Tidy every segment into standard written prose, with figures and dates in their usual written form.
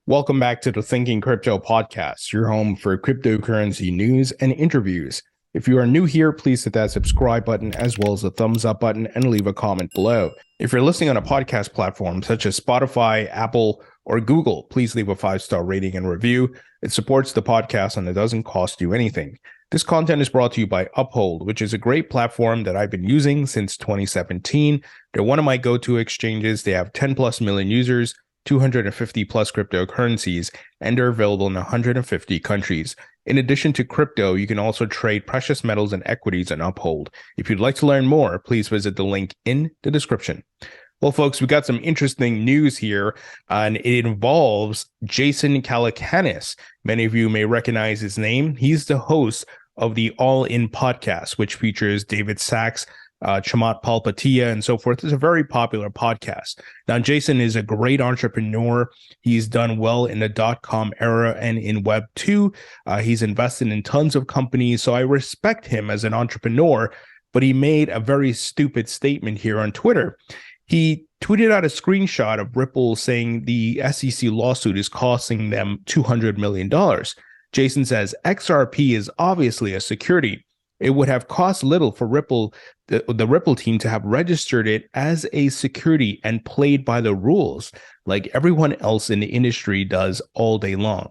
Welcome back to the Thinking Crypto podcast, your home for cryptocurrency news and interviews. If you are new here, please hit that subscribe button as well as the thumbs up button and leave a comment below. If you're listening on a podcast platform such as Spotify, Apple, or Google, please leave a 5-star rating and review. It supports the podcast and it doesn't cost you anything. This content is brought to you by Uphold, which is a great platform that I've been using since 2017. They're one of my go-to exchanges. They have 10 plus million users, 250 plus cryptocurrencies, and they're available in 150 countries. In addition to crypto, you can also trade precious metals and equities on Uphold. If you'd like to learn more, please visit the link in the description. Well, folks, we got some interesting news here, and it involves Jason Calacanis. Many of you may recognize his name. He's the host of the All In podcast, which features David Sachs, Chamath Palihapitiya, and so forth. It's a very popular podcast. Now, Jason is a great entrepreneur. He's done well in the .com era and in Web 2. He's invested in tons of companies, so I respect him as an entrepreneur, but he made a very stupid statement here on Twitter. He tweeted out a screenshot of Ripple saying the SEC lawsuit is costing them $200 million. Jason says, XRP is obviously a security. It would have cost little for Ripple, the Ripple team, to have registered it as a security and played by the rules like everyone else in the industry does all day long.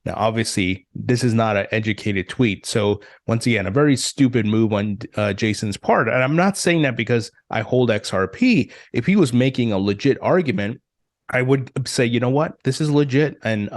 Now, obviously, this is not an educated tweet. So once again, a very stupid move on Jason's part. And I'm not saying that because I hold XRP. If he was making a legit argument, I would say, you know what, this is legit. And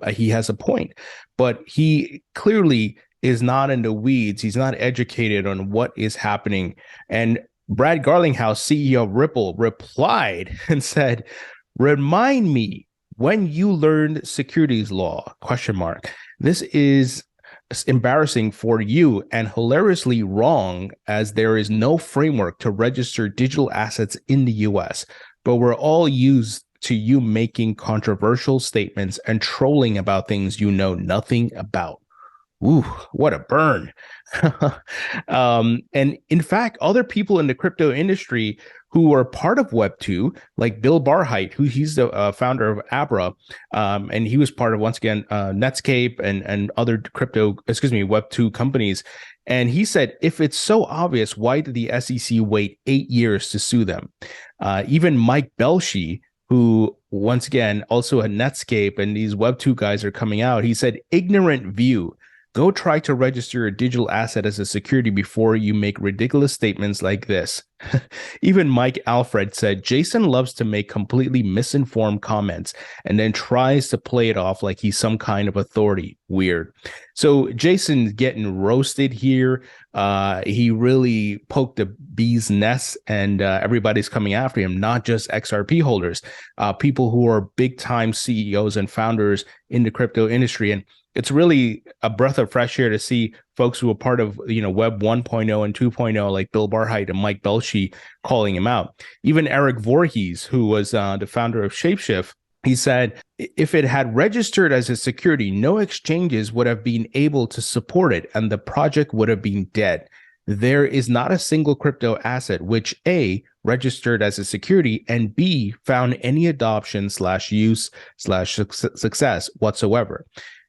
he has a point. But he clearly is not in the weeds. He's not educated on what is happening. And Brad Garlinghouse, CEO of Ripple, replied and said, "Remind me when you learned securities law, ? This is embarrassing for you and hilariously wrong, as there is no framework to register digital assets in the US, but we're all used to you making controversial statements and trolling about things you know nothing about." Ooh, what a burn. And in fact, other people in the crypto industry who are part of Web 2, like Bill Barhydt, he's the founder of Abra, and he was part of, once again, Netscape and other Web 2 companies. And he said, if it's so obvious, why did the SEC wait 8 years to sue them? Even Mike Belshi, who, once again, also had Netscape, and these Web 2 guys are coming out, he said, ignorant view. Go try to register a digital asset as a security before you make ridiculous statements like this. Even Mike Alfred said, Jason loves to make completely misinformed comments and then tries to play it off like he's some kind of authority. Weird. So Jason's getting roasted here. He really poked the bee's nest, and everybody's coming after him, not just XRP holders, people who are big time CEOs and founders in the crypto industry. And it's really a breath of fresh air to see folks who are part of, Web 1.0 and 2.0, like Bill Barhydt and Mike Belshi, calling him out. Even Eric Voorhees, who was the founder of Shapeshift, he said, if it had registered as a security, no exchanges would have been able to support it, and the project would have been dead. There is not a single crypto asset which A, registered as a security, and B, found any adoption /use/success whatsoever.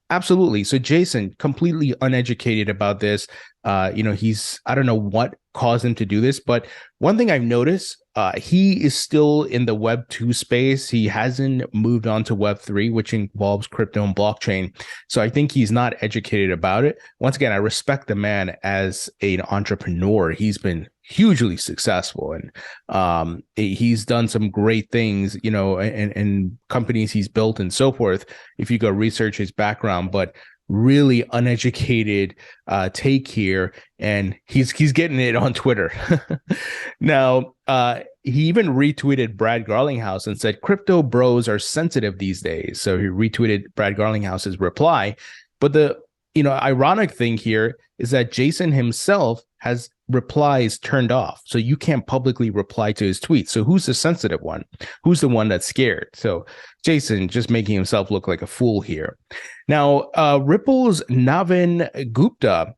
Absolutely. So Jason, completely uneducated about this. I don't know what caused him to do this, but one thing I've noticed, he is still in the Web 2 space. He hasn't moved on to Web 3, which involves crypto and blockchain. So I think he's not educated about it. Once again, I respect the man as an entrepreneur. He's been hugely successful, and he's done some great things, and companies he's built and so forth, if you go research his background. But really uneducated take here, and he's getting it on Twitter. Now, he even retweeted Brad Garlinghouse and said, crypto bros are sensitive these days. So he retweeted Brad Garlinghouse's reply. But the ironic thing here is that Jason himself has replies turned off, so you can't publicly reply to his tweets. So who's the sensitive one? Who's the one that's scared? So Jason just making himself look like a fool here. Now, Ripple's Navin Gupta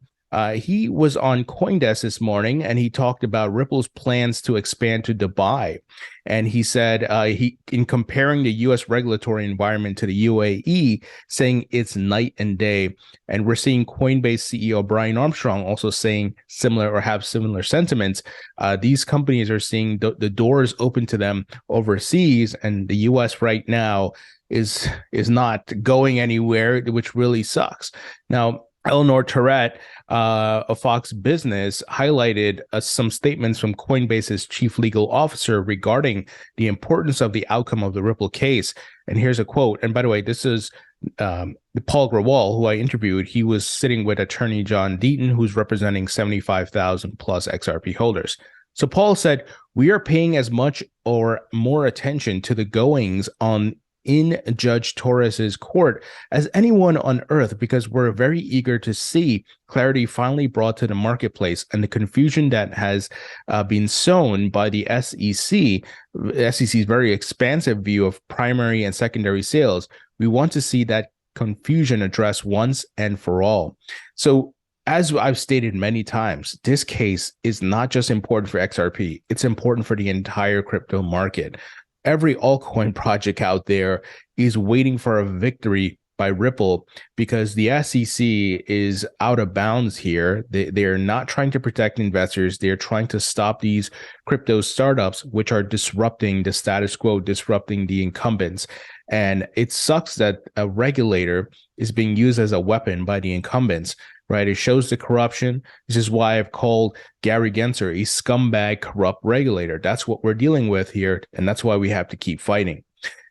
He was on CoinDesk this morning, and he talked about Ripple's plans to expand to Dubai. And he said in comparing the U.S. regulatory environment to the UAE, saying it's night and day. And we're seeing Coinbase CEO Brian Armstrong also saying similar or have similar sentiments. These companies are seeing the doors open to them overseas, and the U.S. right now is not going anywhere, which really sucks. Now, Eleanor Terrett of Fox Business highlighted some statements from Coinbase's chief legal officer regarding the importance of the outcome of the Ripple case. And here's a quote. And by the way, this is Paul Grewal, who I interviewed. He was sitting with attorney John Deaton, who's representing 75,000 plus XRP holders. So Paul said, "We are paying as much or more attention to the goings on in Judge Torres's court as anyone on earth, because we're very eager to see clarity finally brought to the marketplace, and the confusion that has been sown by the SEC, SEC's very expansive view of primary and secondary sales. We want to see that confusion addressed once and for all." So, as I've stated many times, this case is not just important for XRP, it's important for the entire crypto market. Every altcoin project out there is waiting for a victory by Ripple because the SEC is out of bounds here. They're not trying to protect investors. They're trying to stop these crypto startups, which are disrupting the status quo, disrupting the incumbents. And it sucks that a regulator is being used as a weapon by the incumbents. Right, it shows the corruption. This is why I've called Gary Gensler a scumbag, corrupt regulator. That's what we're dealing with here, and that's why we have to keep fighting.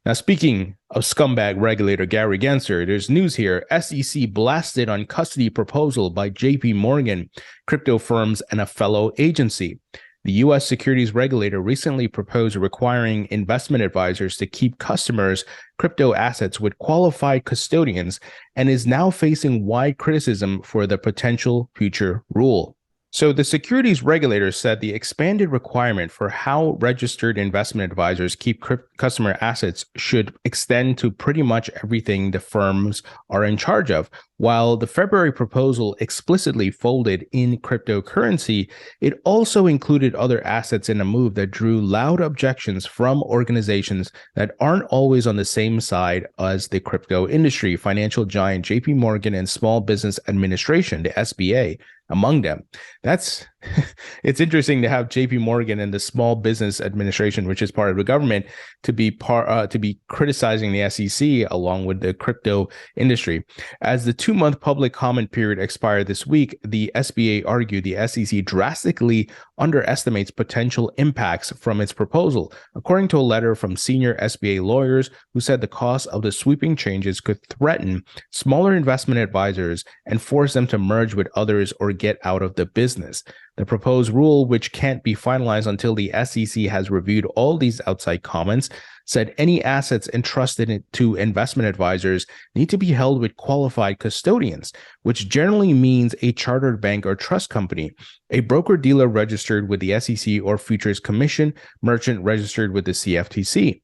Now, speaking of scumbag regulator Gary Gensler, there's news here. SEC blasted on custody proposal by JPMorgan, crypto firms, and a fellow agency. The U.S. securities regulator recently proposed requiring investment advisors to keep customers' crypto assets with qualified custodians, and is now facing wide criticism for the potential future rule. So the securities regulator said the expanded requirement for how registered investment advisors keep customer assets should extend to pretty much everything the firms are in charge of. While the February proposal explicitly folded in cryptocurrency, it also included other assets in a move that drew loud objections from organizations that aren't always on the same side as the crypto industry, financial giant JPMorgan and Small Business Administration, the SBA, among them. It's interesting to have JPMorgan and the Small Business Administration, which is part of the government, to be criticizing the SEC along with the crypto industry. As the 2-month public comment period expired this week, the SBA argued the SEC drastically underestimates potential impacts from its proposal, according to a letter from senior SBA lawyers who said the cost of the sweeping changes could threaten smaller investment advisors and force them to merge with others or get out of the business. The proposed rule, which can't be finalized until the SEC has reviewed all these outside comments, said any assets entrusted to investment advisors need to be held with qualified custodians, which generally means a chartered bank or trust company, a broker-dealer registered with the SEC or Futures Commission, merchant registered with the CFTC.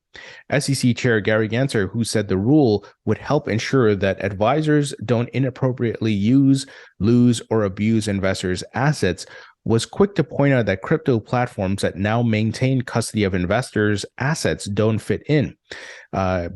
SEC Chair Gary Gensler, who said the rule would help ensure that advisors don't inappropriately use, lose, or abuse investors' assets, was quick to point out that crypto platforms that now maintain custody of investors' assets don't fit in.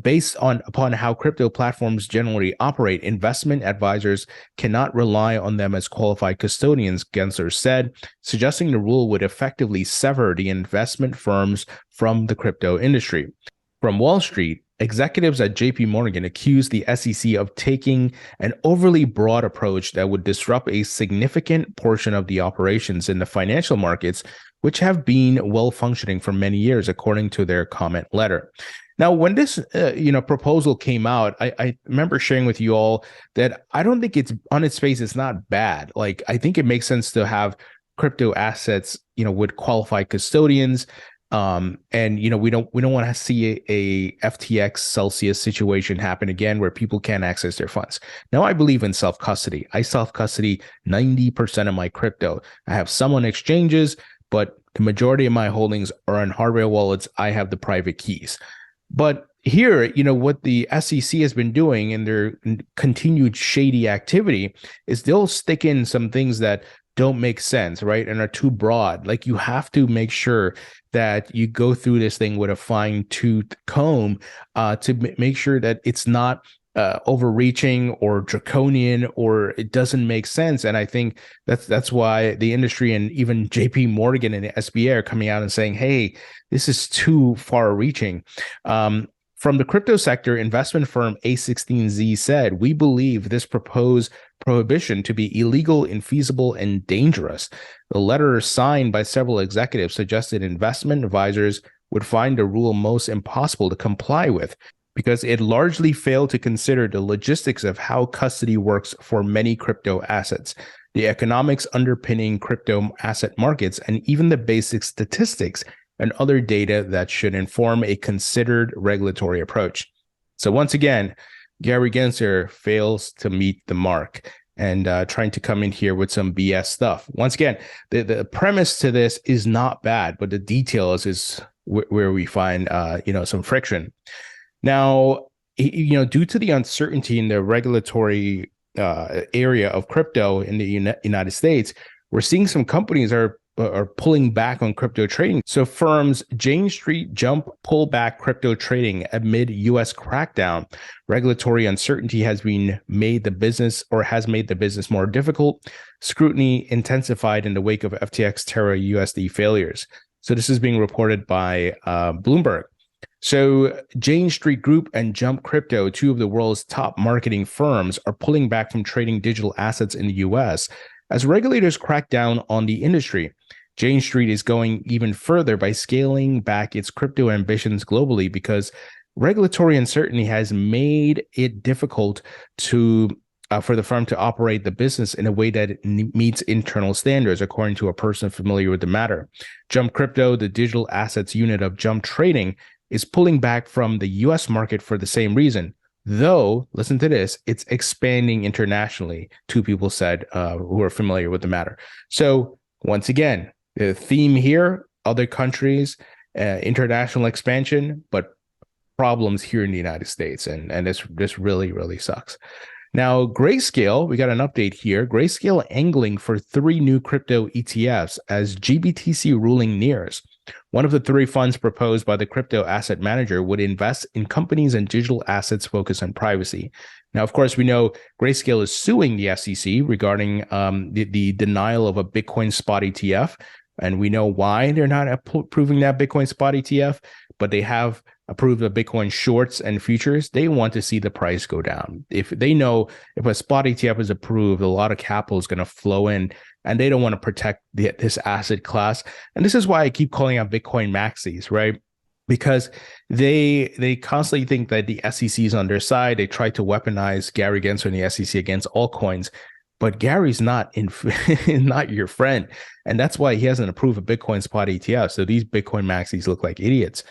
Based upon how crypto platforms generally operate, investment advisors cannot rely on them as qualified custodians, Gensler said, suggesting the rule would effectively sever the investment firms from the crypto industry. From Wall Street, executives at JPMorgan accused the SEC of taking an overly broad approach that would disrupt a significant portion of the operations in the financial markets, which have been well functioning for many years, according to their comment letter. Now, when this proposal came out, I remember sharing with you all that I don't think it's on its face, it's not bad. Like, I think it makes sense to have crypto assets, with qualified custodians. And we don't want to see a FTX Celsius situation happen again where people can't access their funds. Now, I believe in self-custody. I self-custody 90% of my crypto. I have some on exchanges, but the majority of my holdings are on hardware wallets. I have the private keys. But here, what the SEC has been doing in their continued shady activity is they'll stick in some things that don't make sense, right? And are too broad. Like, you have to make sure that you go through this thing with a fine-tooth comb to make sure that it's not overreaching or draconian, or it doesn't make sense. And I think that's why the industry and even JPMorgan and the SBA are coming out and saying, hey, this is too far reaching. From the crypto sector, investment firm A16Z said, we believe this proposed prohibition to be illegal, infeasible, and dangerous. The letter signed by several executives suggested investment advisors would find the rule most impossible to comply with because it largely failed to consider the logistics of how custody works for many crypto assets, the economics underpinning crypto asset markets, and even the basic statistics and other data that should inform a considered regulatory approach. So once again, Gary Gensler fails to meet the mark and trying to come in here with some BS stuff. Once again, the premise to this is not bad, but the details is where we find some friction. Now, due to the uncertainty in the regulatory area of crypto in the United States, we're seeing some companies are pulling back on crypto trading. So firms Jane Street Jump pull back crypto trading amid U.S. crackdown. Regulatory uncertainty has made the business more difficult. Scrutiny intensified in the wake of FTX Terra USD failures. So this is being reported by Bloomberg. So Jane Street Group and Jump Crypto, two of the world's top marketing firms, are pulling back from trading digital assets in the U.S. as regulators crack down on the industry. Jane Street is going even further by scaling back its crypto ambitions globally because regulatory uncertainty has made it difficult for the firm to operate the business in a way that meets internal standards, according to a person familiar with the matter. Jump Crypto, the digital assets unit of Jump Trading, is pulling back from the U.S. market for the same reason. Though, listen to this, it's expanding internationally, two people said who are familiar with the matter. So once again, the theme here, other countries, international expansion, but problems here in the United States. And this really, really sucks. Now, Grayscale, we got an update here. Grayscale angling for 3 new crypto ETFs as GBTC ruling nears. One of the 3 funds proposed by the crypto asset manager would invest in companies and digital assets focused on privacy. Now, of course, we know Grayscale is suing the SEC regarding the denial of a Bitcoin spot ETF. And we know why they're not approving that Bitcoin spot ETF, but they have approved the Bitcoin shorts and futures. They want to see the price go down. If they know if a spot ETF is approved, a lot of capital is going to flow in, and they don't want to protect this asset class. And this is why I keep calling out Bitcoin maxis, right? Because they constantly think that the SEC is on their side. They try to weaponize Gary Gensler and the SEC against altcoins. But Gary's not not your friend. And that's why he hasn't approved a Bitcoin spot ETF. So these Bitcoin maxis look like idiots.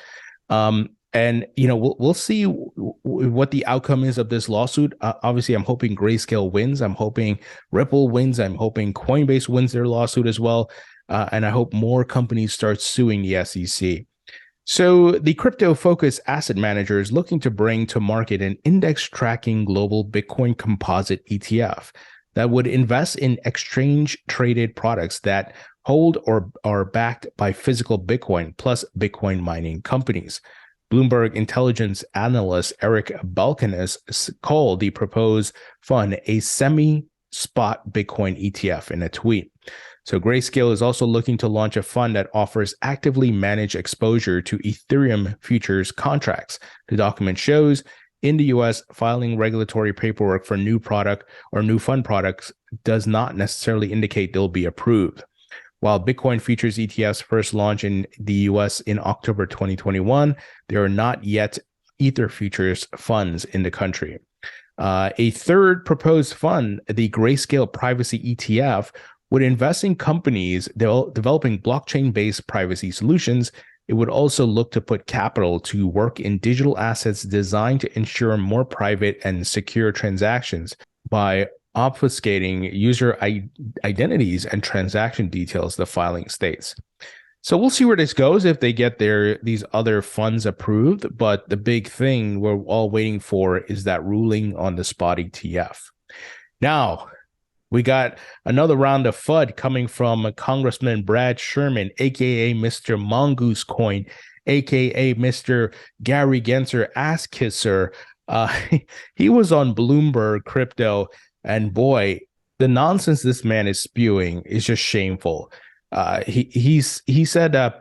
And, we'll see what the outcome is of this lawsuit. Obviously, I'm hoping Grayscale wins. I'm hoping Ripple wins. I'm hoping Coinbase wins their lawsuit as well. And I hope more companies start suing the SEC. So the crypto-focused asset manager is looking to bring to market an index-tracking global Bitcoin composite ETF that would invest in exchange-traded products that hold or are backed by physical Bitcoin plus Bitcoin mining companies. Bloomberg intelligence analyst Eric Balkanis called the proposed fund a semi-spot Bitcoin ETF in a tweet. So Grayscale is also looking to launch a fund that offers actively managed exposure to Ethereum futures contracts. The document shows in the US, filing regulatory paperwork for new product or new fund products does not necessarily indicate they'll be approved. While Bitcoin futures ETFs first launched in the US in October 2021, there are not yet Ether futures funds in the country. A third proposed fund, the Grayscale Privacy ETF, would invest in companies developing blockchain-based privacy solutions. It would also look to put capital to work in digital assets designed to ensure more private and secure transactions by obfuscating user identities and transaction details, the filing states. So we'll see where this goes if they get these other funds approved. But the big thing we're all waiting for is that ruling on the spot ETF. Now, we got another round of FUD coming from Congressman Brad Sherman, aka Mr. Mongoose Coin, aka Mr. Gary Gensler Ass Kisser. He was on Bloomberg Crypto, and boy, the nonsense this man is spewing is just shameful. He said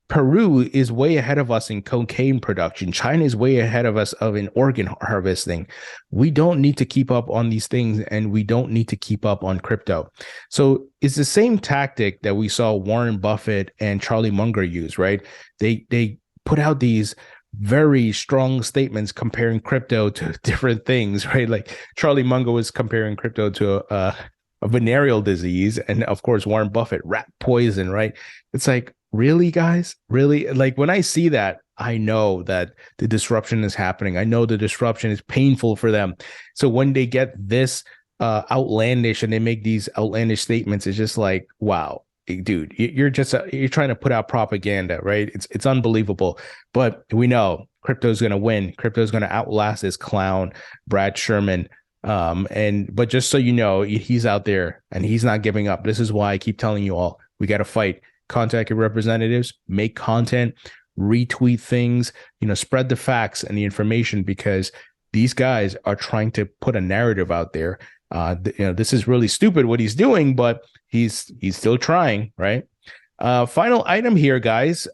Peru is way ahead of us in cocaine production. China is way ahead of us in organ harvesting. We don't need to keep up on these things, and we don't need to keep up on crypto. So it's the same tactic that we saw Warren Buffett and Charlie Munger use, right? They put out these very strong statements comparing crypto to different things, right? Like Charlie Munger was comparing crypto to a venereal disease, and of course Warren Buffett, rat poison, right? It's like, really, guys? Really? Like when I see that, I know that the disruption is happening. I know the disruption is painful for them. So when they get this outlandish and they make these outlandish statements, it's just like, wow, dude, you're trying to put out propaganda, right? It's unbelievable. But we know crypto's going to win. Crypto's going to outlast this clown, Brad Sherman. But just so you know, he's out there and he's not giving up. This is why I keep telling you all, we got to fight. Contact your representatives, make content, retweet things, spread the facts and the information, because these guys are trying to put a narrative out there. This is really stupid what he's doing, but he's still trying, right? Final item here, guys.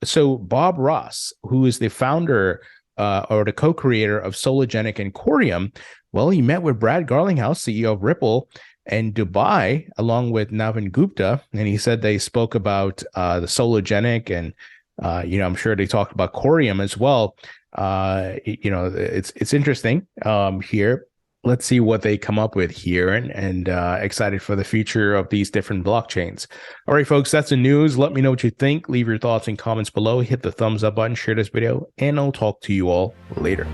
So Bob Ross, who is the founder or the co-creator of Sologenic and Coreum, well, he met with Brad Garlinghouse, CEO of Ripple, in Dubai, along with Navin Gupta, and he said they spoke about the Sologenic, and I'm sure they talked about Coreum as well. It's interesting here. Let's see what they come up with here, and excited for the future of these different blockchains. All right, folks, that's the news. Let me know what you think. Leave your thoughts and comments below. Hit the thumbs up button, share this video, and I'll talk to you all later.